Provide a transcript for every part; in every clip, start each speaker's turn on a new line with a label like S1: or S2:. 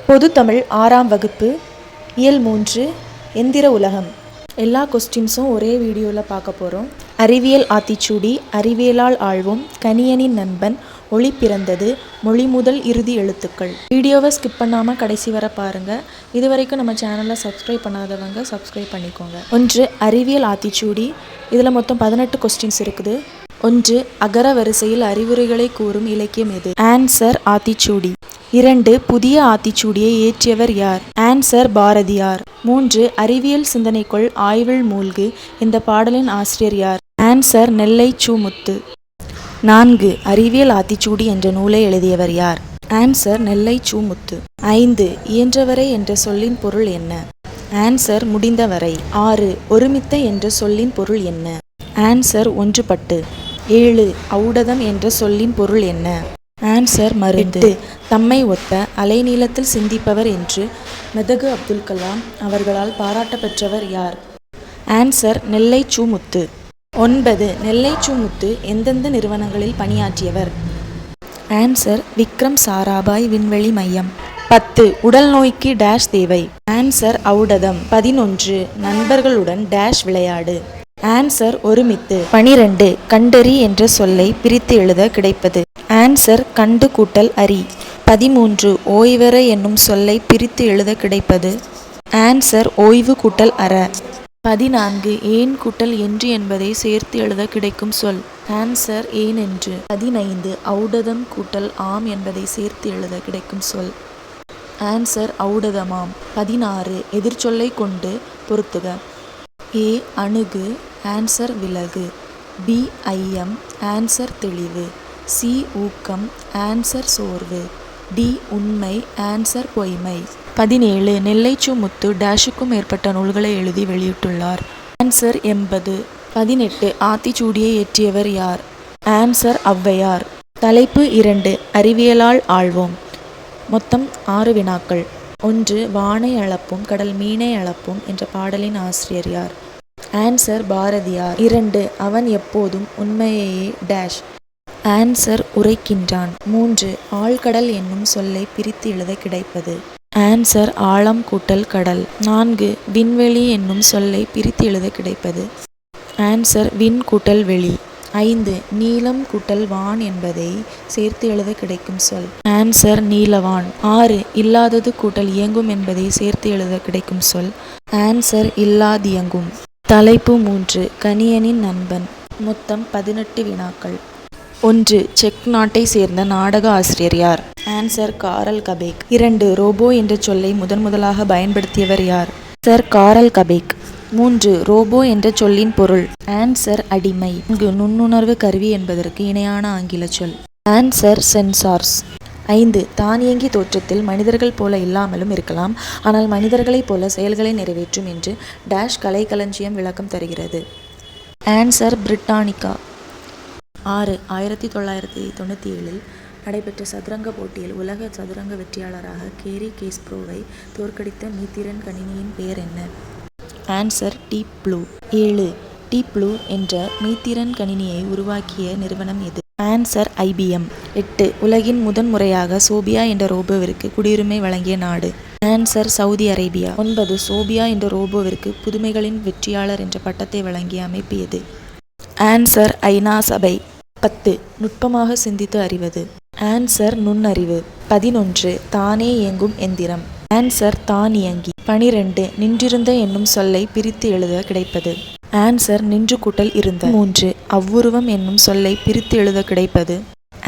S1: பொதுத்தமிழ் 6ஆம் வகுப்பு இயல் 3 எந்திர உலகம். எல்லா கொஸ்டின்ஸும் ஒரே வீடியோவில் பார்க்க போகிறோம். அறிவியல் ஆத்திச்சூடி, அறிவியலால் ஆழ்வோம், கணியனின் நண்பன், ஒளி பிறந்தது, மொழி முதல் இறுதி எழுத்துக்கள். வீடியோவை ஸ்கிப் பண்ணாமல் கடைசி வரை பாருங்கள். இது வரைக்கும் நம்ம சேனலை சப்ஸ்கிரைப் பண்ணாதவங்க சப்ஸ்கிரைப் பண்ணிக்கோங்க. 1. அறிவியல் ஆத்திச்சூடி. இதில் மொத்தம் 18 கொஸ்டின்ஸ் இருக்குது. 1. அகர வரிசையில் அறிவுரைகளை கூறும் இலக்கியம் எது? ஆன்சர் ஆத்திச்சூடி. 2. புதிய ஆத்திச்சூடியை இயற்றியவர் யார்? ஆன்சர் பாரதியார். 3. அறிவியல் சிந்தனைக்குள் ஆய்வில் மூழ்கு. இந்த பாடலின் ஆசிரியர் யார்? ஆன்சர் நெல்லை சு. முத்து. 4. அறிவியல் ஆத்திச்சூடி என்ற நூலை எழுதியவர் யார்? ஆன்சர் நெல்லை சு. முத்து. 5. இயன்றவரை என்ற சொல்லின் பொருள் என்ன? ஆன்சர் முடிந்தவரை. 6. ஒருமித்த என்ற சொல்லின் பொருள் என்ன? ஆன்சர் ஒன்றுபட்டு. 7. ஔடதம் என்ற சொல்லின் பொருள் என்ன? ஆன்சர் மருந்து. 8. தம்மை ஒத்த அலைநீளத்தில் சிந்திப்பவர் என்று மெதகு அப்துல் கலாம் அவர்களால் பாராட்ட பெற்றவர் யார்? ஆன்சர் நெல்லை சு. முத்து. 9. நெல்லை சு. முத்து எந்தெந்த நிறுவனங்களில் பணியாற்றியவர்? ஆன்சர் விக்ரம் சாராபாய் விண்வெளி மையம். 10. உடல் நோய்க்கு டேஷ் தேவை? ஆன்சர் ஔடதம். 11. நண்பர்களுடன் டேஷ் விளையாடு? ஆன்சர் ஒருமித்து. 12. கண்டறி என்ற சொல்லை பிரித்து எழுத கிடைப்பது? ஆன்சர் கண்டு கூட்டல் அறி. 13. ஓய்வற என்னும் சொல்லை பிரித்து எழுத கிடைப்பது? ஆன்சர் ஓய்வு கூட்டல் அற. 14. ஏன் கூட்டல் என்று என்பதை சேர்த்து எழுத கிடைக்கும் சொல்? ஆன்சர் ஏன் என்று. 15. ஔடதம் கூட்டல் ஆம் என்பதை சேர்த்து எழுத கிடைக்கும் சொல்? ஆன்சர் ஔடதமாம். 16. எதிர்ச்சொல்லை கொண்டு பொருத்துக. ஏ அணுகு, ஆன்சர் விலகு. பி ஐயம், ஆன்சர் தெளிவு. சி ஊக்கம், ஆன்சர் சோர்வு. டி உண்மை, ஆன்சர் பொய்மை. 17. நெல்லை சு. முத்து டேஷுக்கும் மேற்பட்ட நூல்களை எழுதி வெளியிட்டுள்ளார்? ஆன்சர் 80. 18. ஆத்திச்சூடியை இயற்றியவர் யார்? ஆன்சர் ஔவையார். தலைப்பு 2. அறிவியலால் ஆழ்வோம். மொத்தம் 6 வினாக்கள். 1. வானை அளப்போம் கடல் மீனை அளப்போம் என்ற பாடலின் ஆசிரியர் யார்? ஆன்சர் பாரதியார். 2. அவன் எப்போதும் உண்மையையே டேஷ்? ஆன்சர் உரைக்கின்றான். 3. ஆழ்கடல் என்னும் சொல்லை பிரித்து எழுத கிடைப்பது? ஆன்சர் ஆழம் கூட்டல் கடல். 4. விண்வெளி என்னும் சொல்லை பிரித்து எழுத கிடைப்பது? ஆன்சர் விண் கூட்டல் வெளி. 5. நீலம் கூட்டல் வான் என்பதை சேர்த்து எழுத கிடைக்கும் சொல்? ஆன்சர் நீலவான். 6. இல்லாதது கூட்டல் இயங்கும் என்பதை சேர்த்து எழுத கிடைக்கும் சொல்? ஆன்சர் இல்லாதியங்கும். தலைப்பு 3. கணியனின் நண்பன். மொத்தம் 18 வினாக்கள். 1. செக் நாட்டை சேர்ந்த நாடக ஆசிரியர் யார்? ஆன்சர் காரல் கபேக். 2. ரோபோ என்ற சொல்லை முதலாக பயன்படுத்தியவர் யார்? ஆன்சர் காரல் கபேக். 3. ரோபோ என்ற சொல்லின் பொருள்? ஆன்சர் அடிமை. 4. நுண்ணுணர்வு கருவி என்பதற்கு இணையான ஆங்கில சொல்? Answer sensors. 5. தானியங்கி தோற்றத்தில் மனிதர்கள் போல இல்லாமலும் இருக்கலாம், ஆனால் மனிதர்களைப் போல செயல்களை நிறைவேற்றும் என்று டேஷ் கலைக்களஞ்சியம் விளக்கம் தருகிறது? Answer Britannica. 6. 1997 நடைபெற்ற சதுரங்க போட்டியில் உலக சதுரங்க வெற்றியாளராக கேரி கேஸ்ப்ரோவை தோற்கடித்த மீத்திரன் கணினியின் பெயர் என்ன? Answer deep blue. 7. Deep blue என்ற மீத்திரன் கணினியை உருவாக்கிய நிறுவனம் எது? Answer IBM. 8. உலகின் முதன்முறையாக சோபியா என்ற ரோபோவிற்கு குடியுரிமை வழங்கிய நாடு? Answer Saudi Arabia. 9. சோபியா என்ற ரோபோவிற்கு புதுமைகளின் வெற்றியாளர் என்ற பட்டத்தை வழங்கிய அமைப்பு எது? ஆன்சர் ஐநா சபை. 10. நுட்பமாக சிந்தித்து அறிவது? ஆன்சர் நுண்ணறிவு. 11. தானே இயங்கும் எந்திரம்? ஆன்சர் தானியங்கி. 12. நின்றிருந்த என்னும் சொல்லை பிரித்து எழுத கிடைப்பது? ஆன்சர் நின்று கூட்டல் இருந்த. 3. அவ்வுருவம் என்னும் சொல்லை பிரித்து எழுத கிடைப்பது?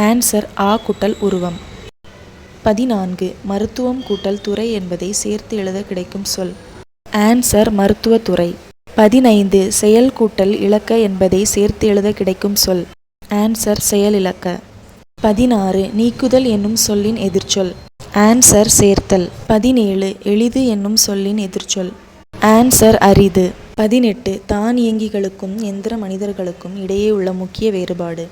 S1: ஆன்சர் ஆ கூட்டல் உருவம். 14. மருத்துவம் கூட்டல் துறை என்பதை சேர்த்து எழுத கிடைக்கும் சொல்? ஆன்சர் மருத்துவத்துறை. 15. செயல் கூட்டல் இலக்க என்பதை சேர்த்து எழுத கிடைக்கும் சொல்? ஆன்சர் செயல் இலக்க. 16. நீக்குதல் என்னும் சொல்லின் எதிர்ச்சொல்? ஆன்சர் சேர்த்தல். 17. எளிது என்னும் சொல்லின் எதிர்ச்சொல்? ஆன்சர் அரிது. 18. தானியங்கிகளுக்கும் எந்திர மனிதர்களுக்கும் இடையே உள்ள முக்கிய வேறுபாடு?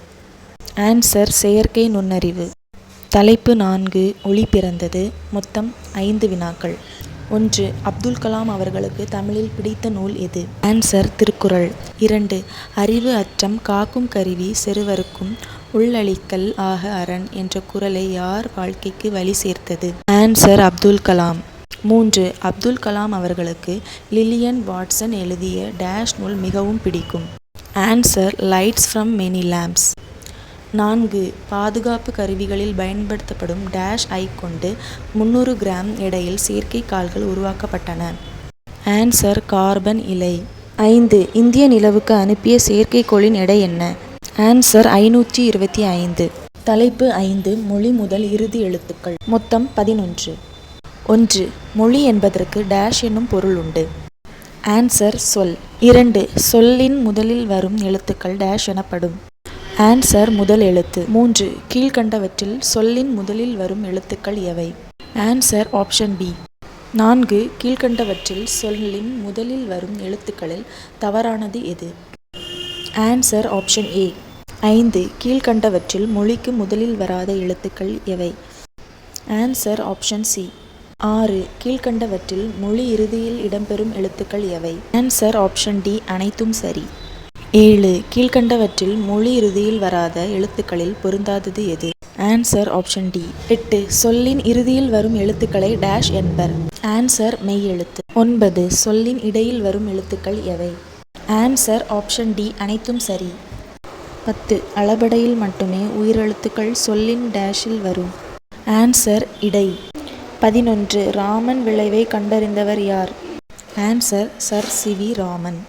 S1: ஆன்சர் செயற்கை நுண்ணறிவு. தலைப்பு 4. ஒளி பிறந்தது. மொத்தம் 5 வினாக்கள். 1. அப்துல் கலாம் அவர்களுக்கு தமிழில் பிடித்த நூல் எது? ஆன்சர் திருக்குறள். 2. அறிவு அற்றம் காக்கும் கருவி செருவருக்கும் உள்ளழிக்கல் ஆக அரண் என்ற குறளை யார் வாழ்க்கைக்கு வழி சேர்த்தது? ஆன்சர் அப்துல் கலாம். 3. அப்துல் கலாம் அவர்களுக்கு லில்லியன் வாட்சன் எழுதிய டேஷ் நூல் மிகவும் பிடிக்கும்? Answer lights from many lamps. 4. பாதுகாப்பு கருவிகளில் பயன்படுத்தப்படும் டேஷ் ஐ கொண்டு 300 கிராம் எடையில் செயற்கை கால்கள் உருவாக்கப்பட்டன? ஆன்சர் கார்பன் இலை. 5. இந்திய நிலவுக்கு அனுப்பிய செயற்கைக்கோளின் எடை என்ன? ஆன்சர் 525. தலைப்பு 5. மொழி முதல் இறுதி எழுத்துக்கள். மொத்தம் 11. 1. மொழி என்பதற்கு டேஷ் என்னும் பொருள் உண்டு? ஆன்சர் சொல். 2. சொல்லின் முதலில் வரும் எழுத்துக்கள் டேஷ் எனப்படும்? ஆன்சர் முதல் எழுத்து. 3. கீழ்கண்டவற்றில் சொல்லின் முதலில் வரும் எழுத்துக்கள் எவை? Answer option B. 4. கீழ்கண்டவற்றில் சொல்லின் முதலில் வரும் எழுத்துக்களில் தவறானது எது? Answer option A. 5. கீழ்கண்டவற்றில் மொழிக்கு முதலில் வராத எழுத்துக்கள் எவை? Answer option C. 6. கீழ்கண்டவற்றில் மொழி இறுதியில் இடம்பெறும் எழுத்துக்கள் எவை? ஆன்சர் ஆப்ஷன் டி அனைத்தும் சரி. 7. கீழ்கண்டவற்றில் மொழி இறுதியில் வராத எழுத்துக்களில் பொருந்தாதது எது? Answer option D. 8. சொல்லின் இறுதியில் வரும் எழுத்துக்களை டேஷ் என்பர்? ஆன்சர் மெய் எழுத்து. 9. சொல்லின் இடையில் வரும் எழுத்துக்கள் எவை? ஆன்சர் ஆப்ஷன் டி அனைத்தும் சரி. 10. அளபெடையில் மட்டுமே உயிரெழுத்துக்கள் சொல்லின் டேஷில் வரும்? ஆன்சர் இடை. 11. ராமன் விளைவை கண்டறிந்தவர் யார்? Answer sir C V Raman.